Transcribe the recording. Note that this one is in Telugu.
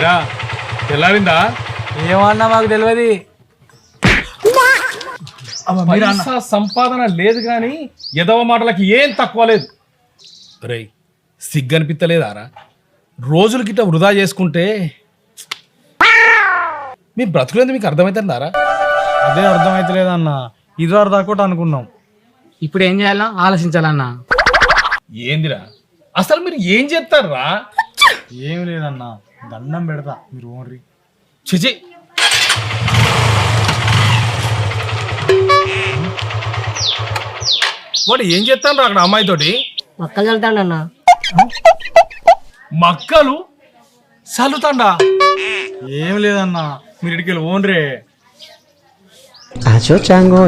ఏరా తెల్లారిందా? ఏమన్నా మాకు తెలియదు. పైసా సంపాదన లేదు కానీ ఎదవ మాటలకి ఏం తక్కువ లేదు. రే సిగ్గనిపిత్తలేదారా? రోజులు గిట్ట వృధా చేసుకుంటే మీ బ్రతుకులేదు మీకు అర్థమవుతుందారా? అదే అర్థమైతలేదన్న. ఇది అర్థాకోట అనుకున్నాం. ఇప్పుడు ఏం చేయాలో ఆలోచించాలన్నా. ఏందిరా అసలు మీరు ఏం చేస్తారా? ఏం లేదన్నా, దండం పెడతా మీరు ఓన్రి. చిచి వాడు ఏం చేస్తాను రా అక్కడ అమ్మాయితోటి? మక్కలు చల్లుతాడన్నా. మక్కలు చల్లుతాండా? ఏం లేదన్నా, మీరు ఇడికి ఓన్రే. Acho chango